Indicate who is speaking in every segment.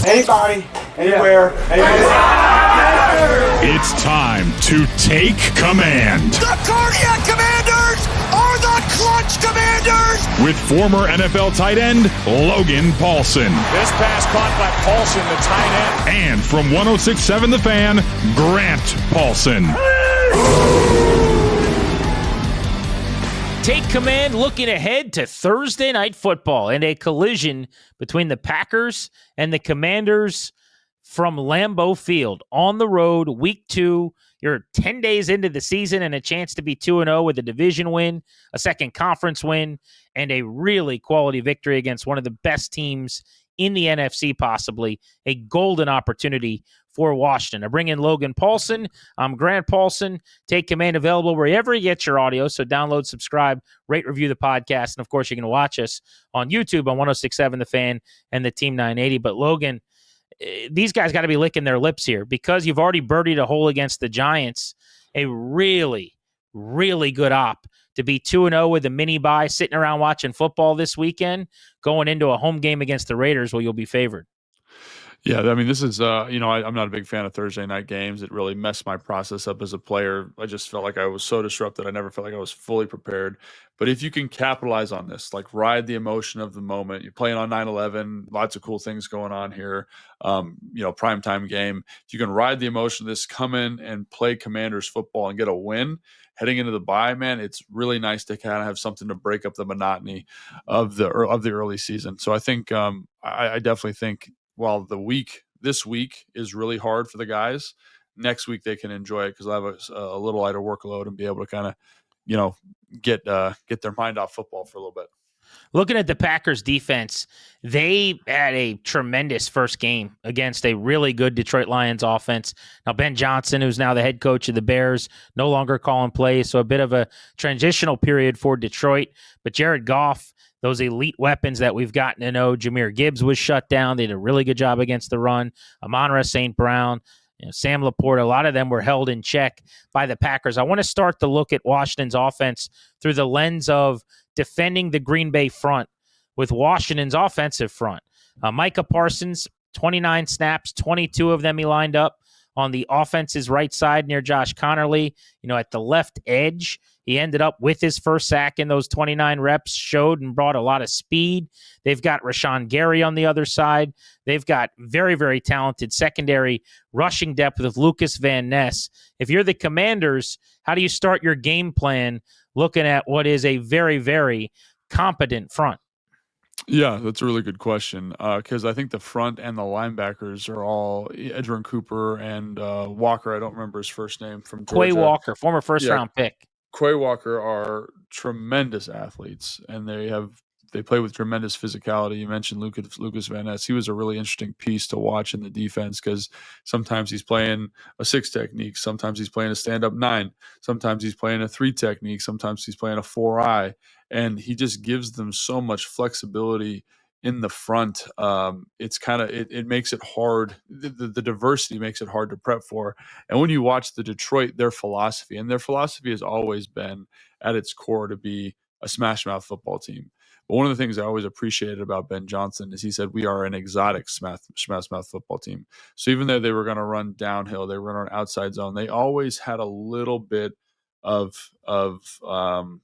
Speaker 1: Anybody, anywhere,
Speaker 2: It's time to take command.
Speaker 3: The Cardiac Commanders are the Clutch Commanders!
Speaker 2: With former NFL tight end Logan Paulsen.
Speaker 4: This pass caught by Paulsen, the tight end.
Speaker 2: And from 106.7 The Fan, Grant Paulsen.
Speaker 5: Take command looking ahead to Thursday Night Football and a collision between the Packers and the Commanders from Lambeau Field on the road, week 2. You're 10 days into the season and a chance to be 2-0 with a division win, a second conference win, and a really quality victory against one of the best teams in the NFC, possibly a golden opportunity for Washington. I bring in Logan Paulsen. I'm Grant Paulsen. Take command available wherever you get your audio. So download, subscribe, rate, review the podcast. And of course, you can watch us on YouTube on 106.7 The Fan and the Team 980. But Logan, these guys got to be licking their lips here because you've already birdied a hole against the Giants. A really, really good op to be 2-0 with a mini bye, sitting around watching football this weekend, going into a home game against the Raiders where you'll be favored.
Speaker 6: Yeah, I mean, this is, I'm not a big fan of Thursday night games. It really messed my process up as a player. I just felt like I was so disrupted. I never felt like I was fully prepared. But if you can capitalize on this, like ride the emotion of the moment, you're playing on 9/11, lots of cool things going on here, primetime game. If you can ride the emotion of this, come in and play Commanders football and get a win heading into the bye, man, it's really nice to kind of have something to break up the monotony of the early season. So I think I definitely think while this week is really hard for the guys, next week they can enjoy it because they'll have a little lighter workload and be able to kind of, get their mind off football for a little bit.
Speaker 5: Looking at the Packers defense, they had a tremendous first game against a really good Detroit Lions offense. Now, Ben Johnson, who's now the head coach of the Bears, no longer calling plays, so a bit of a transitional period for Detroit. But Jared Goff, those elite weapons that we've gotten to know, Jahmyr Gibbs was shut down. They did a really good job against the run. Amon-Ra St. Brown, Sam Laporta, a lot of them were held in check by the Packers. I want to start to look at Washington's offense through the lens of defending the Green Bay front with Washington's offensive front. Micah Parsons, 29 snaps, 22 of them he lined up on the offense's right side near Josh Connerly. At the left edge, he ended up with his first sack in those 29 reps, showed and brought a lot of speed. They've got Rashawn Gary on the other side. They've got very, very talented secondary rushing depth with Lucas Van Ness. If you're the Commanders, how do you start your game plan looking at what is a very, very competent front?
Speaker 6: Yeah, that's a really good question because I think the front and the linebackers are all Edgerrin Cooper and Walker. I don't remember his first name from Georgia.
Speaker 5: Quay Walker, former first-round pick.
Speaker 6: Quay Walker are tremendous athletes, and they play with tremendous physicality. You mentioned Lucas Van Ness. He was a really interesting piece to watch in the defense because sometimes he's playing a 6 technique, sometimes he's playing a stand-up 9, sometimes he's playing a 3 technique, sometimes he's playing a 4-eye, and he just gives them so much flexibility in the front. It makes it hard. The diversity makes it hard to prep for. And when you watch the Detroit, their philosophy has always been at its core to be a smash mouth football team. But one of the things I always appreciated about Ben Johnson is he said, we are an exotic smash mouth football team. So even though they were going to run downhill, they were going to run outside zone, they always had a little bit of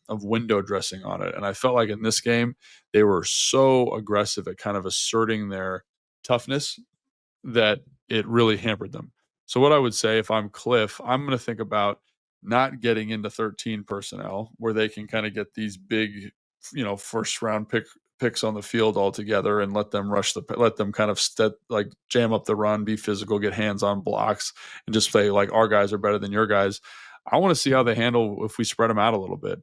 Speaker 6: window dressing on it. And I felt like in this game, they were so aggressive at kind of asserting their toughness that it really hampered them. So what I would say, if I'm Cliff, I'm going to think about not getting into 13 personnel where they can kind of get these big, first round picks on the field altogether and let them kind of jam up the run, be physical, get hands on blocks, and just say like our guys are better than your guys. I want to see how they handle if we spread them out a little bit.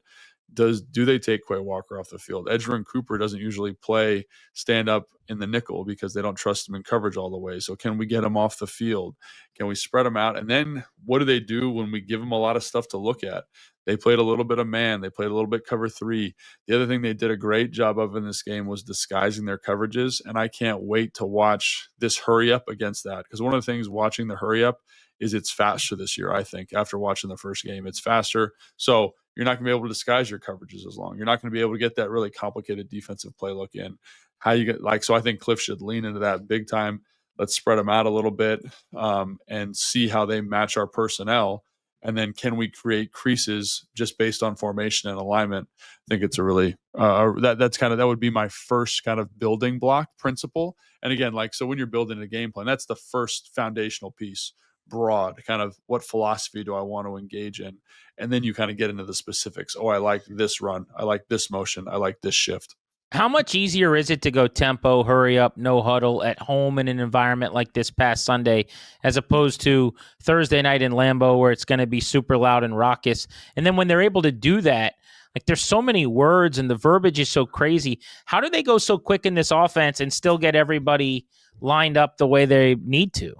Speaker 6: Do they take Quay Walker off the field? Edgerrin Cooper doesn't usually play stand up in the nickel because they don't trust him in coverage all the way. So can we get him off the field? Can we spread him out? And then what do they do when we give them a lot of stuff to look at? They played a little bit of man. They played a little bit cover 3. The other thing they did a great job of in this game was disguising their coverages. And I can't wait to watch this hurry up against that. Because one of the things watching the hurry up is it's faster this year, I think, after watching the first game. It's faster. So you're not going to be able to disguise your coverages as long. You're not going to be able to get that really complicated defensive play look in. So I think Cliff should lean into that big time. Let's spread them out a little bit and see how they match our personnel. And then can we create creases just based on formation and alignment? I think it's a really that would be my first kind of building block principle. And again, like, so when you're building a game plan, that's the first foundational piece, broad, kind of what philosophy do I want to engage in? And then you kind of get into the specifics. Oh, I like this run. I like this motion. I like this shift.
Speaker 5: How much easier is it to go tempo, hurry up, no huddle at home in an environment like this past Sunday, as opposed to Thursday night in Lambeau where it's going to be super loud and raucous? And then when they're able to do that, like, there's so many words and the verbiage is so crazy. How do they go so quick in this offense and still get everybody lined up the way they need to?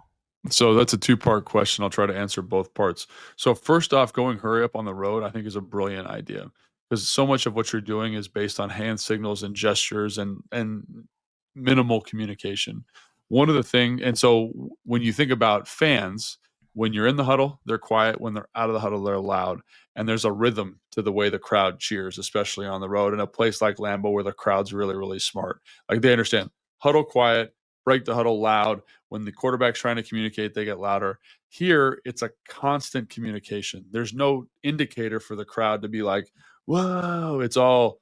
Speaker 6: So that's a two-part question. I'll try to answer both parts. So first off, going hurry up on the road, I think is a brilliant idea, because so much of what you're doing is based on hand signals and gestures and minimal communication. One of the thing, and so when you think about fans, when you're in the huddle, they're quiet. When they're out of the huddle, they're loud. And there's a rhythm to the way the crowd cheers, especially on the road in a place like Lambeau where the crowd's really, really smart. Like, they understand huddle quiet, break the huddle loud. When the quarterback's trying to communicate, they get louder. Here, it's a constant communication. There's no indicator for the crowd to be like, whoa, it's all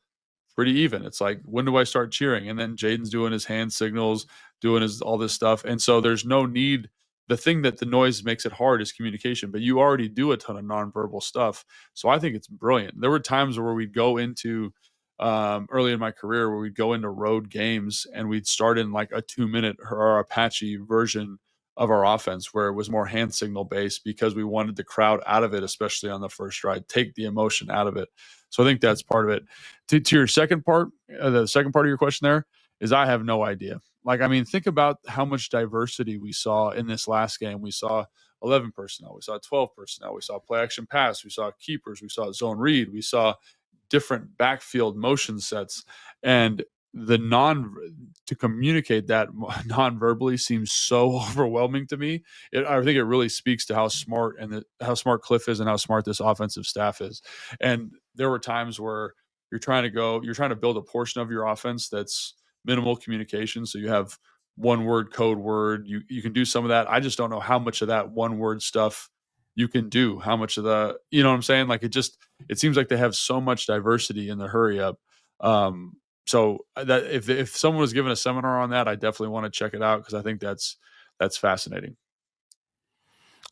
Speaker 6: pretty even. It's like, when do I start cheering? And then Jaden's doing his hand signals, doing all this stuff. And so there's no need. The thing that the noise makes it hard is communication, but you already do a ton of nonverbal stuff. So I think it's brilliant. There were times where we'd go into early in my career where we'd go into road games and we'd start in like a 2-minute or Apache version of our offense where it was more hand signal based, because we wanted the crowd out of it, especially on the first ride, take the emotion out of it. So I think that's part of it. To your second part, the second part of your question there is, I have no idea. Like, I mean, think about how much diversity we saw in this last game. We saw 11 personnel. We saw 12 personnel. We saw play action pass. We saw keepers. We saw zone read. We saw different backfield motion sets. And to communicate that non-verbally seems so overwhelming to me. I think it really speaks to how smart how smart Cliff is and how smart this offensive staff is. And there were times where you're trying to build a portion of your offense that's minimal communication. So you have one word, code word. You can do some of that. I just don't know how much of that one word stuff you can do. How much of you know what I'm saying? Like, it seems like they have so much diversity in the hurry up. So that if someone was given a seminar on that, I definitely want to check it out, because I think that's fascinating.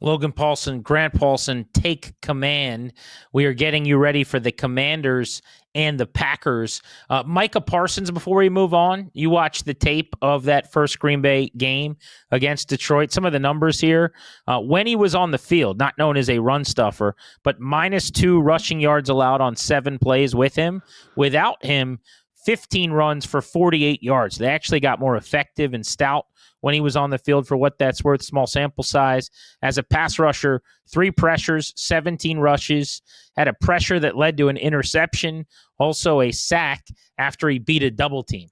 Speaker 2: Logan Paulsen, Grant Paulsen, take command. We are getting you ready for the Commanders and the Packers. Micah Parsons, before we move on, you watched the tape of that first Green Bay game against Detroit. Some of the numbers here. When he was on the field, not known as a run stuffer, but -2 rushing yards allowed on 7 plays with him. Without him, 15 runs for 48 yards. They actually got more effective and stout when he was on the field, for what that's worth. Small sample size. As a pass rusher, 3 pressures, 17 rushes, had a pressure that led to an interception, also a sack after he beat a double team.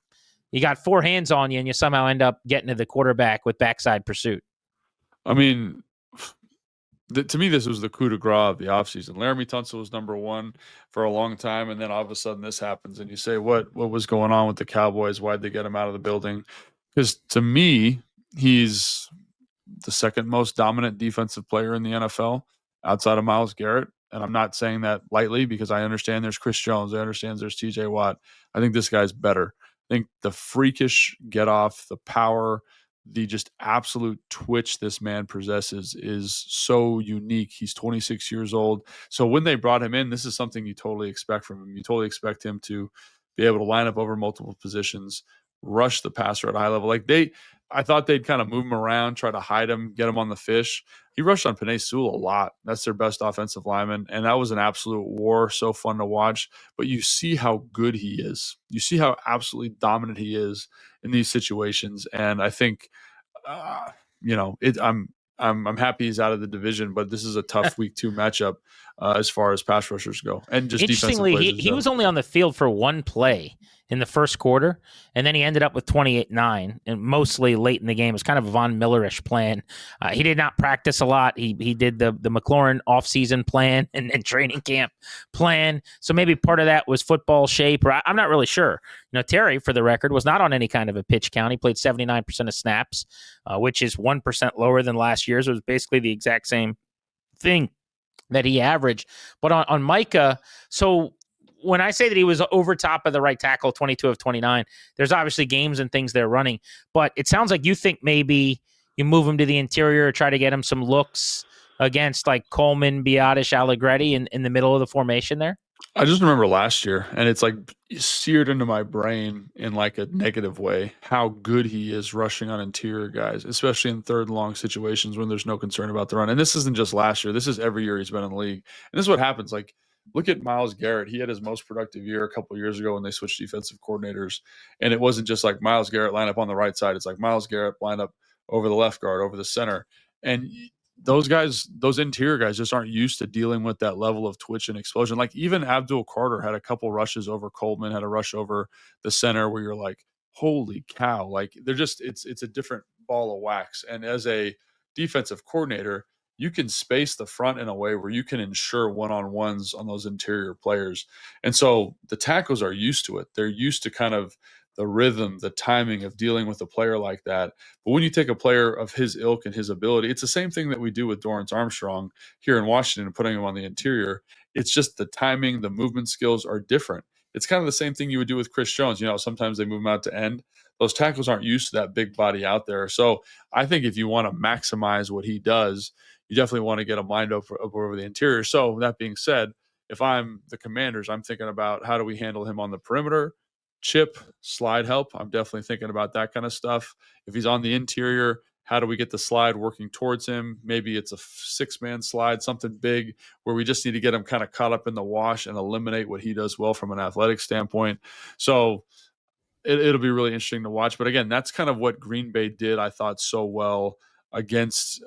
Speaker 2: You got 4 hands on you, and you somehow end up getting to the quarterback with backside pursuit.
Speaker 6: I mean, to me, this was the coup de grace of the offseason. Laramie Tunsil was number 1 for a long time, and then all of a sudden this happens, and you say, what was going on with the Cowboys? Why'd they get him out of the building? Because to me, he's the second most dominant defensive player in the NFL outside of Myles Garrett. And I'm not saying that lightly, because I understand there's Chris Jones. I understand there's TJ Watt. I think this guy's better. I think the freakish get off, the power, the just absolute twitch this man possesses is so unique. He's 26 years old. So when they brought him in, this is something you totally expect from him. You totally expect him to be able to line up over multiple positions, rush the passer at a high level. I thought they'd kind of move him around, try to hide him, get him on the fish. He rushed on Penei Sewell a lot. That's their best offensive lineman, and that was an absolute war. So fun to watch. But you see how good he is. You see how absolutely dominant he is in these situations. And I think, I'm happy he's out of the division, but this is a tough week 2 matchup. as far as pass rushers go, and just defensive
Speaker 2: Interestingly,
Speaker 6: plays.
Speaker 2: he was only on the field for one play in the first quarter, and then he ended up with 28-9, and mostly late in the game. It was kind of a Von Miller-ish plan. He did not practice a lot. He did the McLaurin offseason plan and training camp plan. So maybe part of that was football shape, or I'm not really sure. Terry, for the record, was not on any kind of a pitch count. He played 79% of snaps, which is 1% lower than last year's. It was basically the exact same thing that he averaged. But on Micah, so when I say that he was over top of the right tackle, 22 of 29, there's obviously games and things they're running. But it sounds like you think maybe you move him to the interior, try to get him some looks against like Coleman, Biotish, Allegretti in the middle of the formation there.
Speaker 6: I just remember last year, and it's like seared into my brain in like a negative way, how good he is rushing on interior guys, especially in third and long situations when there's no concern about the run. And this isn't just last year. This is every year he's been in the league. And this is what happens. Like, look at Myles Garrett. He had his most productive year a couple of years ago when they switched defensive coordinators. And it wasn't just like Myles Garrett line up on the right side. It's like Myles Garrett line up over the left guard, over the center. And those guys, those interior guys just aren't used to dealing with that level of twitch and explosion. Like even Abdul Carter had a couple rushes over Coleman, had a rush over the center where you're like, holy cow. Like they're just, it's a different ball of wax. And as a defensive coordinator, you can space the front in a way where you can ensure one-on-ones on those interior players. And so the tackles are used to it. They're used to kind of the rhythm, the timing of dealing with a player like that. But when you take a player of his ilk and his ability, it's the same thing that we do with Dorrance Armstrong here in Washington and putting him on the interior. It's just the timing, the movement skills are different. It's kind of the same thing you would do with Chris Jones. Sometimes they move him out to end. Those tackles aren't used to that big body out there. So I think if you want to maximize what he does, you definitely want to get him lined up over the interior. So that being said, if I'm the Commanders, I'm thinking about how do we handle him on the perimeter, chip, slide help. I'm definitely thinking about that kind of stuff. If he's on the interior, how do we get the slide working towards him? Maybe it's a 6-man slide, something big where we just need to get him kind of caught up in the wash and eliminate what he does well from an athletic standpoint. So it'll be really interesting to watch. But again, that's kind of what Green Bay did, I thought, so well against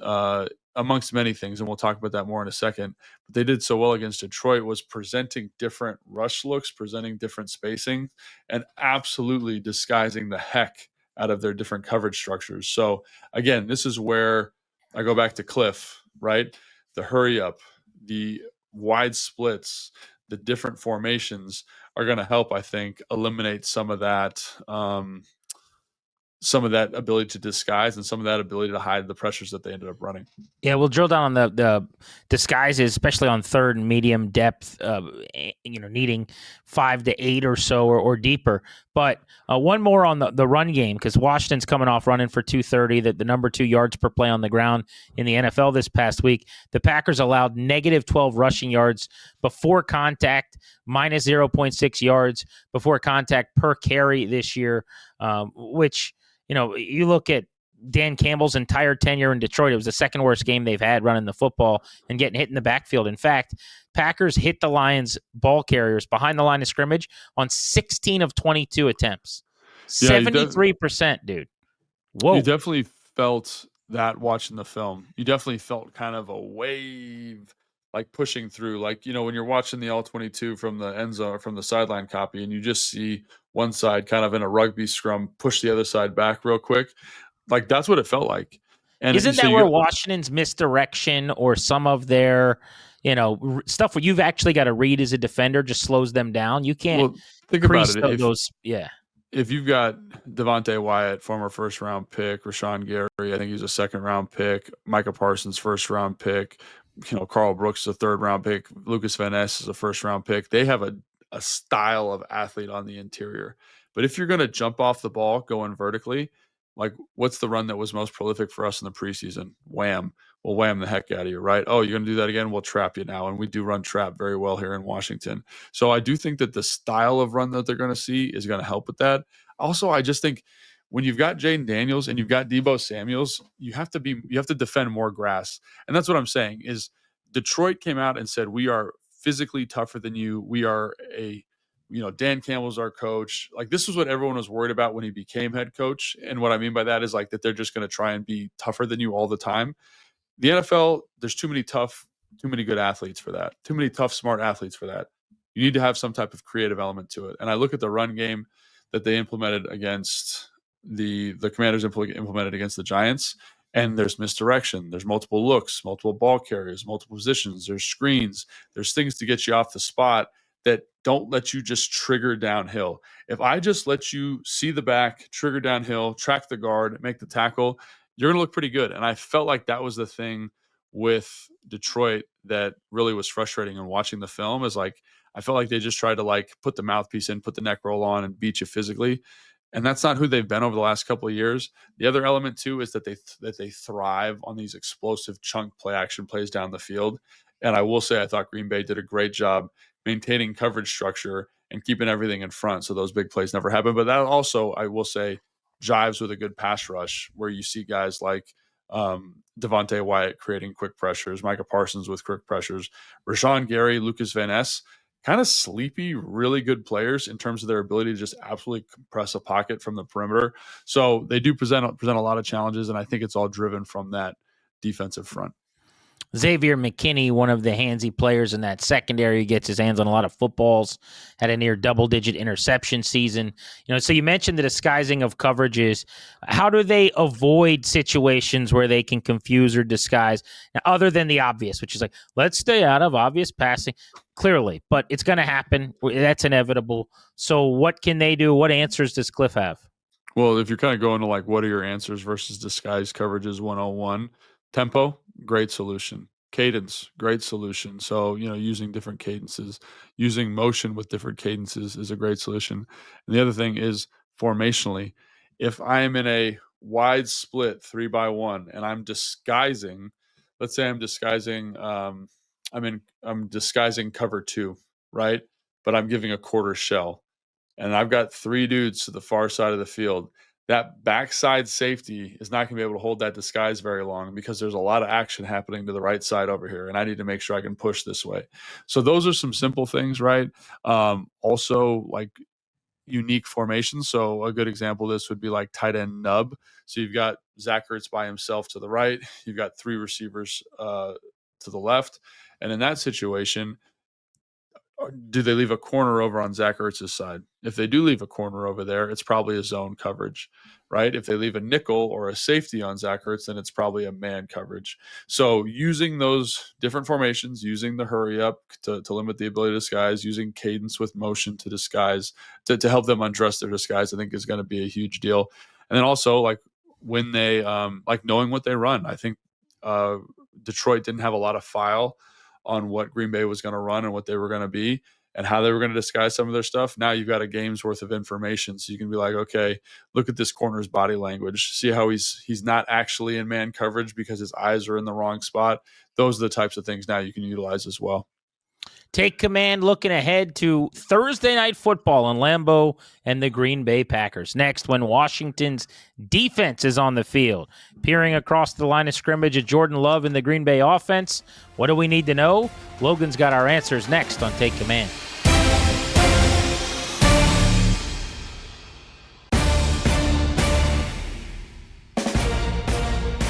Speaker 6: amongst many things, and we'll talk about that more in a second. But they did so well against Detroit was presenting different rush looks, presenting different spacing, and absolutely disguising the heck out of their different coverage structures. So again, this is where I go back to Cliff, right? The hurry up, the wide splits, the different formations are going to help, I think, eliminate some of that ability to disguise and some of that ability to hide the pressures that they ended up running.
Speaker 2: Yeah, we'll drill down on the disguises, especially on third and medium depth, needing 5 to 8 or so or deeper. But one more on the run game, because Washington's coming off running for 230, the number 2 yards per play on the ground in the NFL this past week. The Packers allowed negative 12 rushing yards before contact, minus 0.6 yards before contact per carry this year, which, you look at Dan Campbell's entire tenure in Detroit, it was the second worst game they've had running the football and getting hit in the backfield. In fact, Packers hit the Lions ball carriers behind the line of scrimmage on 16 of 22 attempts. 73%, dude. Whoa.
Speaker 6: You definitely felt that watching the film. You definitely felt kind of a wave like pushing through, like, when you're watching the all-22 from the end zone or from the sideline copy and you just see one side kind of in a rugby scrum push the other side back real quick. Like that's what it felt like. And
Speaker 2: isn't that where Washington's misdirection or some of their, stuff where you've actually got to read as a defender just slows them down? You can't
Speaker 6: think about it.
Speaker 2: Yeah.
Speaker 6: If you've got Devontae Wyatt, former first-round pick, Rashawn Gary, I think he's a second-round pick, Micah Parsons, first-round pick, Carl Brooks is a third-round pick, Lucas Van Ness is a first-round pick. They have a style of athlete on the interior. But if you're going to jump off the ball going vertically, like what's the run that was most prolific for us in the preseason? Wham. We'll wham the heck out of you, right? Oh, you're going to do that again? We'll trap you now. And we do run trap very well here in Washington. So I do think that the style of run that they're going to see is going to help with that. Also, I just think when you've got Jaden Daniels and you've got Deebo Samuels, you have to defend more grass. And that's what I'm saying is Detroit came out and said, we are physically tougher than you. We are Dan Campbell's our coach. Like this is what everyone was worried about when he became head coach. And what I mean by that is like that they're just going to try and be tougher than you all the time. The NFL, there's too many tough too many good athletes for that. Too many tough, smart athletes for that. You need to have some type of creative element to it. And I look at the run game that they implemented against the Commanders implemented against the Giants, and there's misdirection. There's multiple looks, multiple ball carriers, multiple positions. There's screens. There's things to get you off the spot that don't let you just trigger downhill. If I just let you see the back, trigger downhill, track the guard, make the tackle, you're going to look pretty good. And I felt like that was the thing with Detroit that really was frustrating in watching the film, is like, I felt like they just tried to like put the mouthpiece in, put the neck roll on, and beat you physically. And that's not who they've been over the last couple of years. The other element too is that they thrive on these explosive chunk play action plays down the field. And I will say, I thought Green Bay did a great job maintaining coverage structure and keeping everything in front, so those big plays never happen. But that also, I will say, jives with a good pass rush, where you see guys like Devontae Wyatt creating quick pressures, Micah Parsons with quick pressures, Rashawn Gary, Lucas Van Ness, kind of sleepy, really good players in terms of their ability to just absolutely compress a pocket from the perimeter. So they do present a lot of challenges, and I think it's all driven from that defensive front.
Speaker 2: Xavier McKinney, one of the handsy players in that secondary, gets his hands on a lot of footballs, had a near double-digit interception season. So you mentioned the disguising of coverages. How do they avoid situations where they can confuse or disguise, now, other than the obvious, which is like, let's stay out of obvious passing, clearly, but it's going to happen. That's inevitable. So what can they do? What answers does Cliff have?
Speaker 6: Well, if you're kind of going to like, what are your answers versus disguise coverages 101, tempo, great solution. Cadence, great solution. So, using different cadences, using motion with different cadences is a great solution. And the other thing is formationally, if I am in a wide split 3-by-1 and I'm disguising, let's say I'm disguising, I'm disguising cover 2, right? But I'm giving a quarter shell, and I've got 3 dudes to the far side of the field. That backside safety is not going to be able to hold that disguise very long, because there's a lot of action happening to the right side over here, and I need to make sure I can push this way. So those are some simple things, right? Also, like unique formations. So a good example of this would be like tight end nub. So you've got Zach Ertz by himself to the right. You've got 3 receivers to the left. And in that situation, do they leave a corner over on Zach Ertz's side? If they do leave a corner over there, it's probably a zone coverage, right? If they leave a nickel or a safety on Zach Ertz, then it's probably a man coverage. So using those different formations, using the hurry up to limit the ability to disguise, using cadence with motion to disguise, to help them undress their disguise, I think is going to be a huge deal. And then also, like, when they like knowing what they run, I think Detroit didn't have a lot of file on what Green Bay was going to run and what they were going to be and how they were going to disguise some of their stuff. Now you've got a game's worth of information. So you can be like, okay, look at this corner's body language. See how he's not actually in man coverage because his eyes are in the wrong spot. Those are the types of things now you can utilize as well.
Speaker 2: Take command looking ahead to Thursday Night Football in Lambeau and the Green Bay Packers. Next, when Washington's defense is on the field. Peering across the line of scrimmage at Jordan Love in the Green Bay offense. What do we need to know? Logan's got our answers next on Take Command.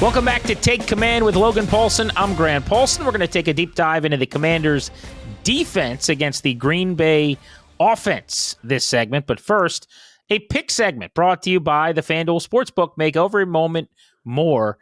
Speaker 2: Welcome back to Take Command with Logan Paulsen. I'm Grant Paulsen. We're going to take a deep dive into the Commanders' defense against the Green Bay offense this segment. But first, a pick segment brought to you by the FanDuel Sportsbook. Make every moment more.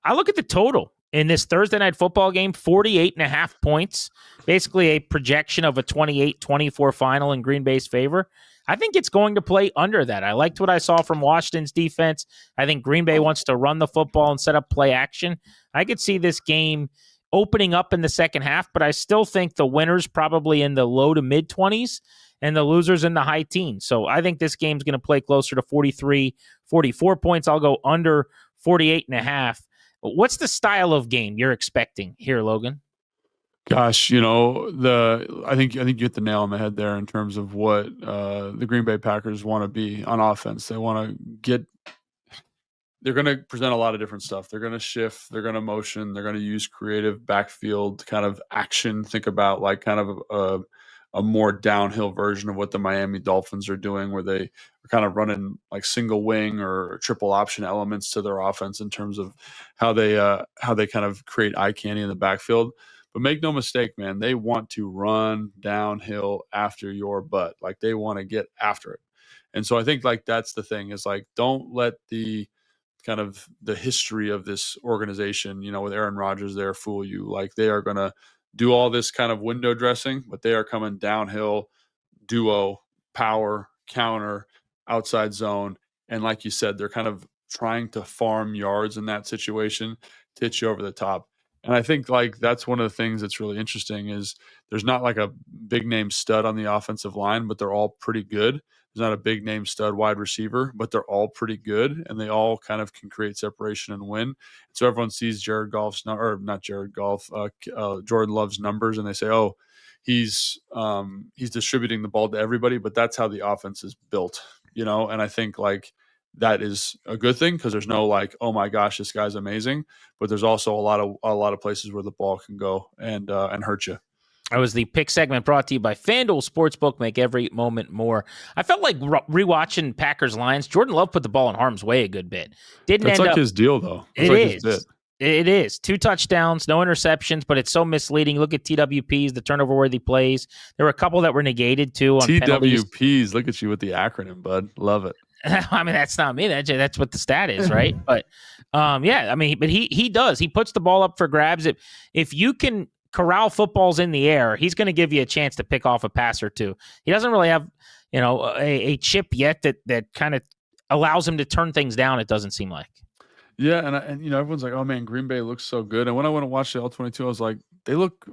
Speaker 2: I look at the total in this Thursday Night Football game, 48.5 points, basically a projection of a 28-24 final in Green Bay's favor. I think it's going to play under that. I liked what I saw from Washington's defense. I think Green Bay wants to run the football and set up play action. I could see this game opening up in the second half, but I still think the winner's probably in the low to mid 20s and the loser's in the high teens. So I think this game's going to play closer to 43, 44 points. I'll go under 48.5. What's the style of game you're expecting here, Logan?
Speaker 6: Gosh, I think you hit the nail on the head there in terms of what the Green Bay Packers want to be on offense. They're going to present a lot of different stuff. They're going to shift, they're going to motion, they're going to use creative backfield kind of action. Think about like kind of a more downhill version of what the Miami Dolphins are doing, where they are kind of running like single wing or triple option elements to their offense in terms of how they kind of create eye candy in the backfield. But make no mistake, man, they want to run downhill after your butt. Like they want to get after it. And so I think like that's the thing is like, don't let the kind of the history of this organization, with Aaron Rodgers there fool you. Like they are going to do all this kind of window dressing, but they are coming downhill, duo, power, counter, outside zone. And like you said, they're kind of trying to farm yards in that situation to hit you over the top. And I think like that's one of the things that's really interesting is there's not like a big name stud on the offensive line, but they're all pretty good. There's not a big name stud wide receiver, but they're all pretty good, and they all kind of can create separation and win. So everyone sees Jordan Love's numbers, and they say, "Oh, he's distributing the ball to everybody," but that's how the offense is built, And I think like that is a good thing because there's no like, oh my gosh, this guy's amazing, but there's also a lot of places where the ball can go and hurt you.
Speaker 2: That was the pick segment brought to you by FanDuel Sportsbook. Make every moment more. I felt like rewatching Packers Lions. Jordan Love put the ball in harm's way a good bit.
Speaker 6: That's like his deal, though.
Speaker 2: It is. It is 2 touchdowns, no interceptions, but it's so misleading. Look at TWPs, the turnover-worthy plays. There were a couple that were negated too on
Speaker 6: TWPs.
Speaker 2: Penalties.
Speaker 6: Look at you with the acronym, bud. Love it.
Speaker 2: I mean, that's not me. That's what the stat is, right? But yeah, I mean, but he does. He puts the ball up for grabs. If you can corral footballs in the air, he's going to give you a chance to pick off a pass or two. He doesn't really have, a chip yet that kind of allows him to turn things down. It doesn't seem like.
Speaker 6: Yeah, and everyone's like, "Oh man, Green Bay looks so good." And when I went and watched the L22, I was like, "They look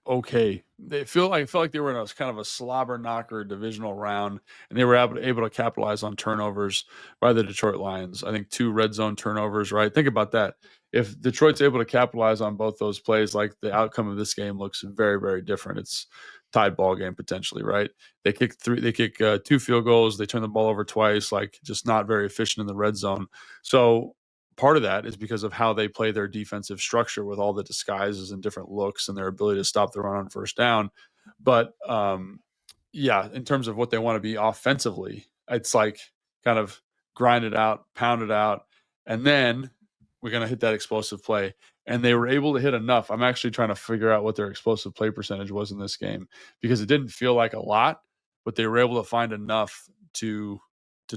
Speaker 6: okay." I felt like they were in a kind of a slobber knocker divisional round, and they were able to capitalize on turnovers by the Detroit Lions. I think 2 red zone turnovers. Right? Think about that. If Detroit's able to capitalize on both those plays, like the outcome of this game looks very, very different. It's tied ball game potentially, right? They kick 2 field goals. They turn the ball over twice, like just not very efficient in the red zone. So part of that is because of how they play their defensive structure with all the disguises and different looks and their ability to stop the run on first down. But yeah, in terms of what they want to be offensively, it's like kind of grind it out, pound it out, and then we're going to hit that explosive play. And they were able to hit enough. I'm actually trying to figure out what their explosive play percentage was in this game because it didn't feel like a lot, but they were able to find enough to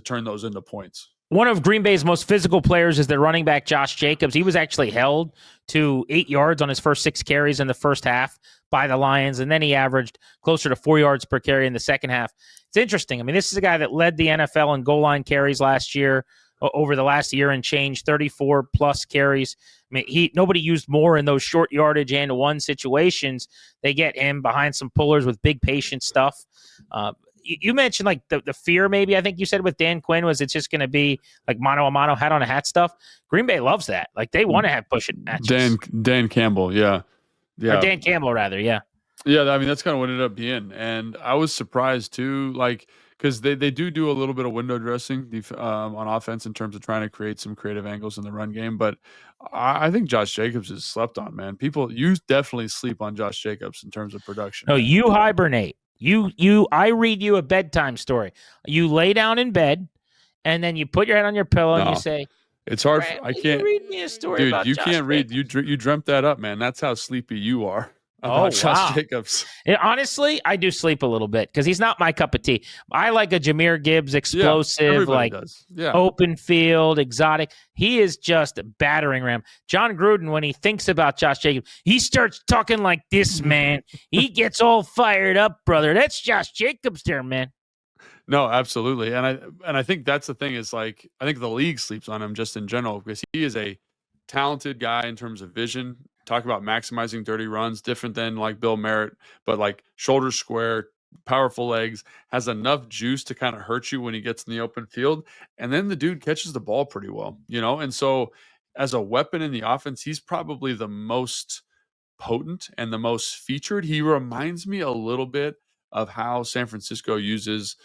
Speaker 6: turn those into points.
Speaker 2: One of Green Bay's most physical players is their running back, Josh Jacobs. He was actually held to 8 yards on his first 6 carries in the first half by the Lions, and then he averaged closer to 4 yards per carry in the second half. It's interesting. I mean, this is a guy that led the NFL in goal line carries last year, over the last year and change, 34-plus carries. I mean, nobody used more in those short yardage and one situations. They get him behind some pullers with big patient stuff. You mentioned like the fear, maybe I think you said with Dan Quinn was it's just going to be like mano a mano, hat on a hat stuff. Green Bay loves that. Like they want to have push it matches.
Speaker 6: Dan Campbell, yeah.
Speaker 2: Or Dan Campbell, rather, yeah.
Speaker 6: Yeah, I mean that's kind of what it ended up being, and I was surprised too, like because they do a little bit of window dressing on offense in terms of trying to create some creative angles in the run game, but I think Josh Jacobs is slept on, man. You definitely sleep on Josh Jacobs in terms of production.
Speaker 2: No, you hibernate. I read you a bedtime story. You lay down in bed, and then you put your head on your pillow and you say,
Speaker 6: "It's hard. I can't
Speaker 2: read me a story,
Speaker 6: dude.
Speaker 2: About
Speaker 6: you
Speaker 2: Josh
Speaker 6: can't read.
Speaker 2: Jacobs.
Speaker 6: You dreamt that up, man. That's how sleepy you are." Josh Jacobs.
Speaker 2: Honestly, I do sleep a little bit because he's not my cup of tea. I like a Jahmyr Gibbs explosive, open field, exotic. He is just a battering ram. John Gruden, when he thinks about Josh Jacobs, he starts talking like this, man. He gets all fired up, brother. That's Josh Jacobs there, man.
Speaker 6: No, absolutely. And I think that's the thing is like I think the league sleeps on him just in general because he is a talented guy in terms of vision. Talk about maximizing dirty runs, different than like Bill Merritt, but like shoulder square, powerful legs, has enough juice to kind of hurt you when he gets in the open field. And then the dude catches the ball pretty well, And so as a weapon in the offense, he's probably the most potent and the most featured. He reminds me a little bit of how San Francisco uses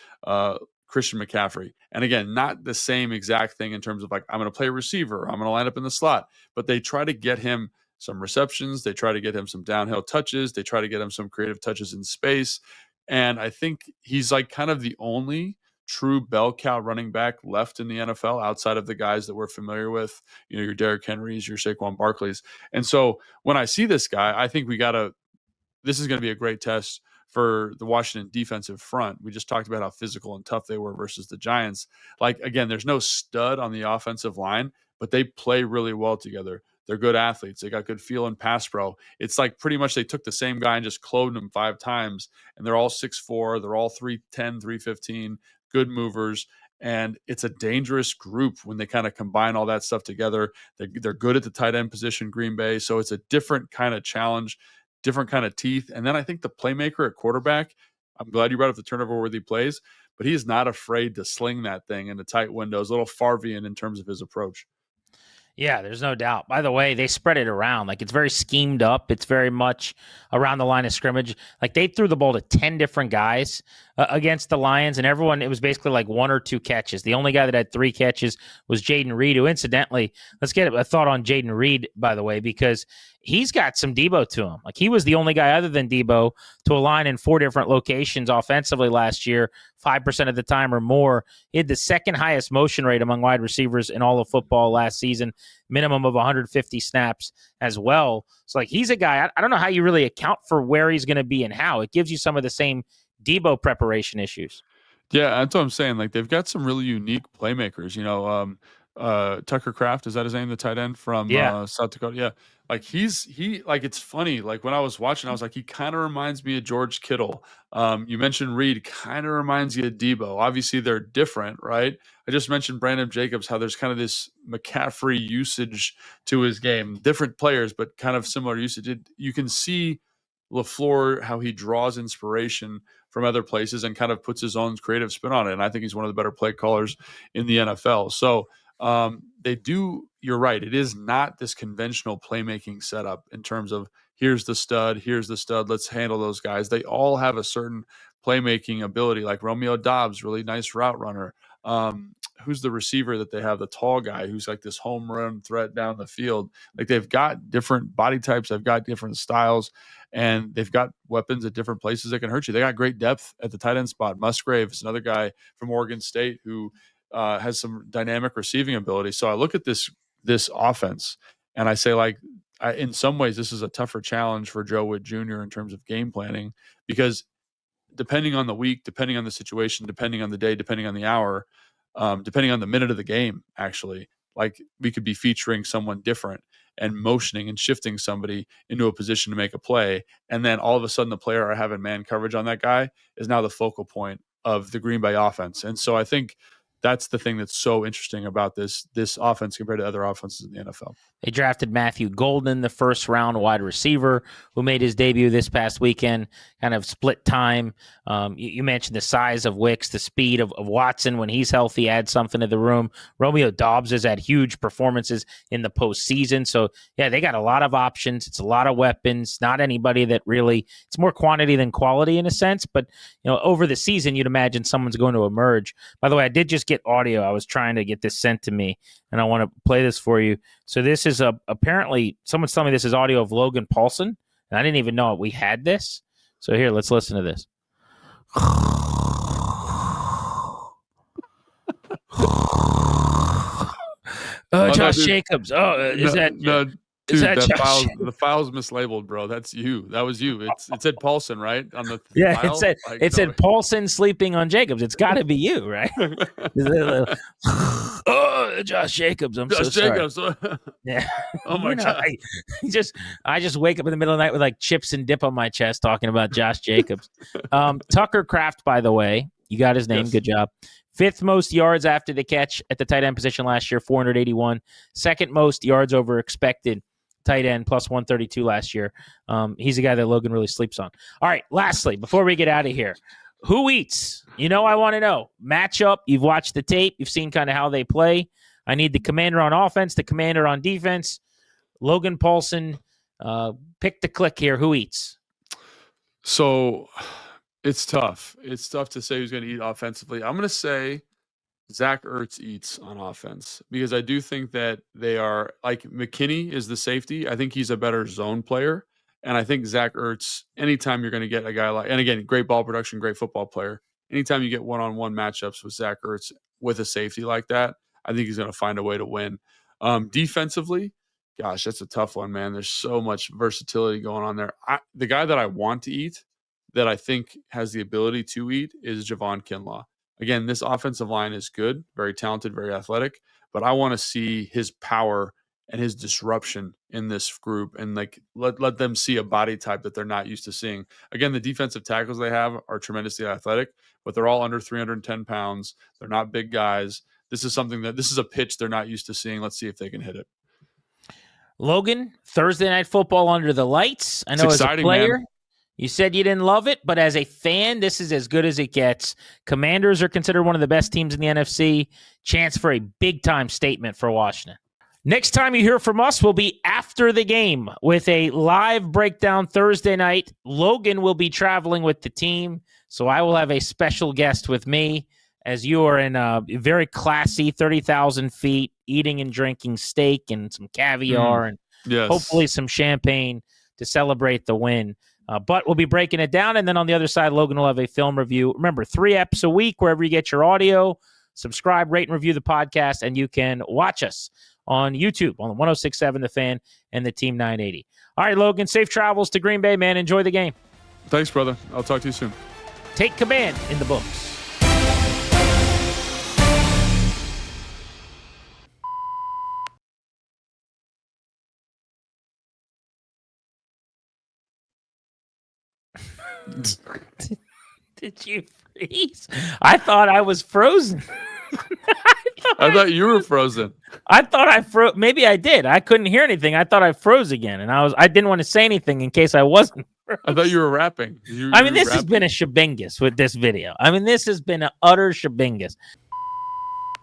Speaker 6: Christian McCaffrey. And again, not the same exact thing in terms of like, I'm going to play receiver, I'm going to line up in the slot, but they try to get him some receptions. They try to get him some downhill touches. They try to get him some creative touches in space. And I think he's like kind of the only true bell cow running back left in the NFL outside of the guys that we're familiar with, your Derrick Henrys, your Saquon Barkleys. And so when I see this guy, I think this is going to be a great test for the Washington defensive front. We just talked about how physical and tough they were versus the Giants. Like, again, there's no stud on the offensive line, but they play really well together. They're good athletes. They got good feel in pass pro. It's like pretty much they took the same guy and just cloned him 5 times, and they're all 6'4". They're all 310, 315, good movers. And it's a dangerous group when they kind of combine all that stuff together. They're good at the tight end position, Green Bay. So it's a different kind of challenge, different kind of teeth. And then I think the playmaker at quarterback, I'm glad you brought up the turnover-worthy plays, but he is not afraid to sling that thing into tight windows, a little Favrean in terms of his approach.
Speaker 2: Yeah, there's no doubt. By the way, they spread it around. Like, it's very schemed up. It's very much around the line of scrimmage. Like, they threw the ball to 10 different guys against the Lions, and everyone, it was basically like 1 or 2 catches. The only guy that had 3 catches was Jaden Reed, who incidentally, let's get a thought on Jaden Reed, by the way, because he's got some Debo to him. Like, he was the only guy other than Debo to align in 4 different locations offensively last year, 5% of the time or more. He had the second highest motion rate among wide receivers in all of football last season, minimum of 150 snaps as well. So, like, he's a guy, I don't know how you really account for where he's going to be and how. It gives you some of the same Debo preparation issues.
Speaker 6: Yeah, that's what I'm saying. Like, they've got some really unique playmakers. Tucker Kraft, is that his name? The tight end from South Dakota. Yeah, like it's funny. Like, when I was watching, I was like, he kind of reminds me of George Kittle. You mentioned Reed, kind of reminds you of Debo. Obviously, they're different, right? I just mentioned Brandon Jacobs, how there's kind of this McCaffrey usage to his game. Different players, but kind of similar usage. You can see LaFleur, how he draws inspiration from other places and kind of puts his own creative spin on it. And I think he's one of the better play callers in the NFL. So you're right. It is not this conventional playmaking setup in terms of here's the stud, let's handle those guys. They all have a certain playmaking ability, like Romeo Doubs, really nice route runner. Who's the receiver that they have, the tall guy who's like this home run threat down the field. Like, they've got different body types, they've got different styles, and they've got weapons at different places that can hurt you. They got great depth at the tight end spot. Musgrave is another guy from Oregon State who has some dynamic receiving ability. So I look at this offense and I say, like, in some ways, this is a tougher challenge for Joe Witt Jr. in terms of game planning, because depending on the week, depending on the situation, depending on the day, depending on the hour, depending on the minute of the game, actually, like, we could be featuring someone different and motioning and shifting somebody into a position to make a play. And then all of a sudden the player having man coverage on that guy is now the focal point of the Green Bay offense. And so I think that's the thing that's so interesting about this offense compared to other offenses in the NFL.
Speaker 2: They drafted Matthew Golden, the first round wide receiver, who made his debut this past weekend, kind of split time. You mentioned the size of Wicks, the speed of Watson when he's healthy, adds something to the room. Romeo Doubs has had huge performances in the postseason. So, yeah, they got a lot of options. It's a lot of weapons. Not anybody that really, it's more quantity than quality in a sense. But, over the season, you'd imagine someone's going to emerge. By the way, I did just get audio. I was trying to get this sent to me, and I want to play this for you. So this is apparently, someone's telling me this is audio of Logan Paulsen, and I didn't even know we had this. So here, let's listen to this. Josh Jacobs.
Speaker 6: Dude, the file's mislabeled, bro. That's you. That was you. It said Paulsen, right? On the file?
Speaker 2: It said Paulsen sleeping on Jacobs. It's got to be you, right? Josh Jacobs. Josh Jacobs. Yeah. Oh my God. I just wake up in the middle of the night with like chips and dip on my chest talking about Josh Jacobs. Tucker Kraft, by the way, you got his name. Yes. Good job. 5th most yards after the catch at the tight end position last year, 481. 2nd most yards over expected. Tight end plus 132 last year. He's a guy that Logan really sleeps on. All right, lastly, before we get out of here, who eats? I want to know. Matchup, you've watched the tape. You've seen kind of how they play. I need the commander on offense, the commander on defense. Logan Paulsen, pick the click here. Who eats?
Speaker 6: So it's tough. It's tough to say who's going to eat offensively. I'm going to say Zach Ertz eats on offense, because I do think that they are, like, McKinney is the safety. I think he's a better zone player. And I think Zach Ertz, anytime you're going to get a guy like, and again, great ball production, great football player. anytime you get one-on-one matchups with Zach Ertz with a safety like that, I think he's going to find a way to win. Defensively, gosh, that's a tough one, man. There's so much versatility going on there. The guy that I want to eat, that I think has the ability to eat, is Javon Kinlaw. Again, this offensive line is good, very talented, very athletic, but I want to see his power and his disruption in this group, and like let them see a body type that they're not used to seeing. Again, the defensive tackles they have are tremendously athletic, but they're all under 310 pounds. They're not big guys. This is a pitch they're not used to seeing. Let's see if they can hit it.
Speaker 2: Logan, Thursday Night Football under the lights. I know
Speaker 6: It's
Speaker 2: as a
Speaker 6: exciting,
Speaker 2: player,
Speaker 6: man.
Speaker 2: You said you didn't love it, but as a fan, this is as good as it gets. Commanders are considered one of the best teams in the NFC. Chance for a big-time statement for Washington. Next time you hear from us will be after the game with a live breakdown Thursday night. Logan will be traveling with the team, so I will have a special guest with me as you are in a very classy 30,000 feet eating and drinking steak and some caviar and hopefully some champagne to celebrate the win. But we'll be breaking it down, and then on the other side, Logan will have a film review. Remember, 3 eps a week wherever you get your audio. Subscribe, rate, and review the podcast, and you can watch us on YouTube on the 106.7 The Fan and the Team 980. All right, Logan, safe travels to Green Bay, man. Enjoy the game.
Speaker 6: Thanks, brother. I'll talk to you soon.
Speaker 2: Take command in the books. Did you freeze? I thought I was frozen.
Speaker 6: I thought you were frozen.
Speaker 2: I thought I froze. Maybe I did. I couldn't hear anything. I thought I froze again, and I didn't want to say anything in case I wasn't.
Speaker 6: I thought you were rapping.
Speaker 2: This has been a shabingus with this video. This has been an utter shabingus.